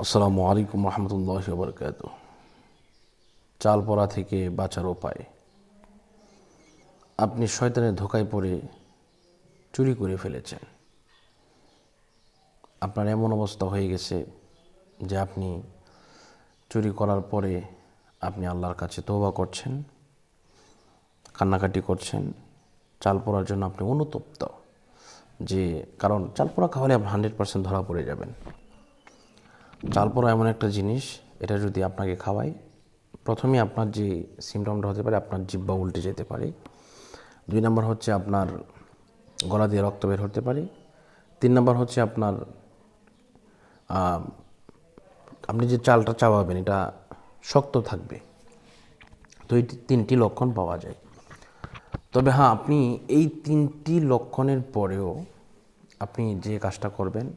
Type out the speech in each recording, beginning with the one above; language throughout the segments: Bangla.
আসসালামু আলাইকুম রহমতুল্লাহি ওয়া বারাকাতুহু। চাল পড়া থেকে বাঁচার উপায়। আপনি শয়তানের ধোঁকায় পড়ে চুরি করে ফেলেছেন। আপনার এমন অবস্থা হয়ে গেছে যে আপনি চুরি করার পরে আপনি আল্লাহর কাছে তওবা করছেন, কান্নাকাটি করছেন। চাল পড়ার জন্য আপনি অনুতপ্ত, যে কারণ চাল পোড়া খাওয়ালে আপনি 100% ধরা পড়ে যাবেন। চাল পোড়া এমন একটা জিনিস, এটা যদি আপনাকে খাওয়ায়, প্রথমে আপনার যে সিমটমটা হতে পারে, আপনার জিহ্বা উল্টে যেতে পারে। 2 নম্বর হচ্ছে আপনার গলা দিয়ে রক্ত বের হতে পারে। 3 নম্বর হচ্ছে আপনার আপনি যে চালটা চাবাবেন এটা শক্ত থাকবে। তো এই 3টি লক্ষণ পাওয়া যায়। তবে হ্যাঁ, আপনি এই 3টি লক্ষণের পরেও আপনি যে কাজটা করবেন,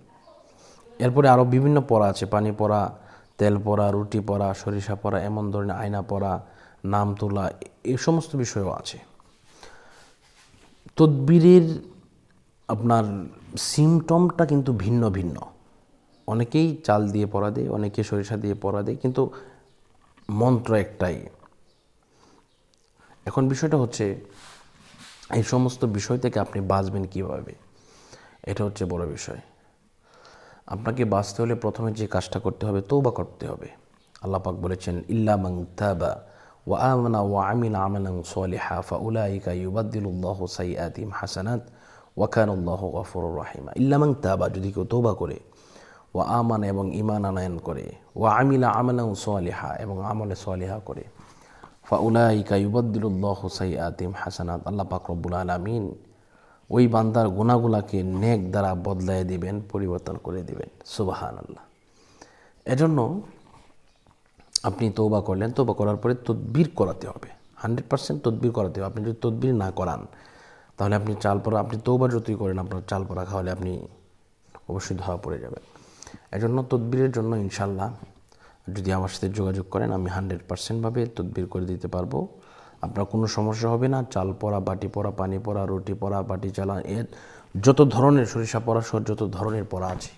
এরপরে আরও বিভিন্ন পড়া আছে, পানি পড়া, তেল পড়া, রুটি পড়া, সরিষা পড়া, এমন ধরনের আয়না পড়া, নাম তোলা, এই সমস্ত বিষয়ও আছে। তদবিরের আপনার সিমটমটা কিন্তু ভিন্ন ভিন্ন। অনেকেই চাল দিয়ে পড়া দেয়, অনেকে সরিষা দিয়ে পড়া দেয়, কিন্তু মন্ত্র একটাই। এখন বিষয়টা হচ্ছে, এই সমস্ত বিষয় থেকে আপনি বাঁচবেন কীভাবে, এটা হচ্ছে বড় বিষয়। আপনাকে বাঁচতে হলে প্রথমে যে কাজটা করতে হবে, তওবা করতে হবে। আল্লাহ পাক বলেছেন, ইল্লা মান তাবা ওয়া আমানা ওয়া আমিলা আমালান সালিহা ফাউলাইকা ইউবাদদিলুল্লাহু সাইয়্যাতিহিম হাসানাত ওয়া কানাল্লাহু গফুরুর রহিমা। ইল্লা মান তাবা, যদি কেউ তওবা করে, ওয়া আমানা, এবং ঈমান আনয়ন করে, ওয়া আমিলা আমালান সালিহা, এবং আমলে সালিহা করে, ফাউলাইকা ইউবাদদিলুল্লাহু সাইয়্যাতিহিম হাসানাত, আল্লাহ পাক রব্বুল আলামিন ওই বান্দার গুনাহগুলোকে নেক দ্বারা বদলায় দিবেন, পরিবর্তন করে দিবেন। সুবহানাল্লাহ। এজন্য আপনি তওবা করলেন, তওবা করার পরে তদবির করাতে হবে, 100% তদবির করাতে হবে। আপনি যদি তদবির না করান, তাহলে আপনি চাল পড়া, আপনি তওবা যতই করেন, আপনার চাল পড়া খাওয়ালে আপনি অবশ্যই ধরা পড়ে যাবেন। এজন্য তদবিরের জন্য ইনশাল্লাহ যদি আমার সাথে যোগাযোগ করেন, আমি 100%ভাবে তদবির করে দিতে পারবো। আপনার কোনো সমস্যা হবে না। চাল পড়া, বাটি পড়া, পানি পড়া, রুটি পড়া, বাটি চালা, এর যত ধরনের, সরিষা পড়া সহ যত ধরনের পড়া আছে,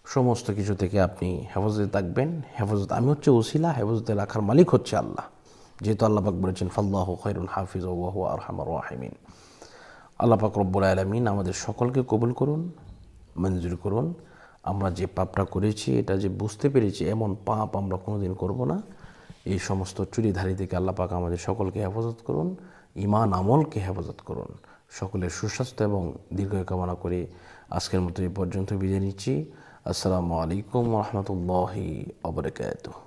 সমস্ত কিছু থেকে আপনি হেফাজতে থাকবেন। হেফাজত আমি হচ্ছে ওসিলা, হেফাজতে রাখার মালিক হচ্ছে আল্লাহ। যেহেতু আল্লাহ পাক বলেছেন, ফাল্লাহু খায়রুল হাফিজ ওয়া হুয়া আরহামুর রাহিমিন। আল্লাহ পাক রব্বুল আলামিন আমাদের সকলকে কবুল করুন, মঞ্জুর করুন। আমরা যে পাপটা করেছি, এটা যে বুঝতে পেরেছি, এমন পাপ আমরা কোনোদিন করব না। এই সমস্ত চুরিধারী থেকে আল্লাহ পাক আমাদের সকলকে হেফাজত করুন, ঈমান আমলকে হেফাজত করুন। সকলের সুস্বাস্থ্য এবং দীর্ঘায়ু কামনা করে আজকের মতো এই পর্যন্ত বিদায় নিচ্ছি। আসসালামু আলাইকুম ওয়া রাহমাতুল্লাহি ওয়া বারাকাতুহু।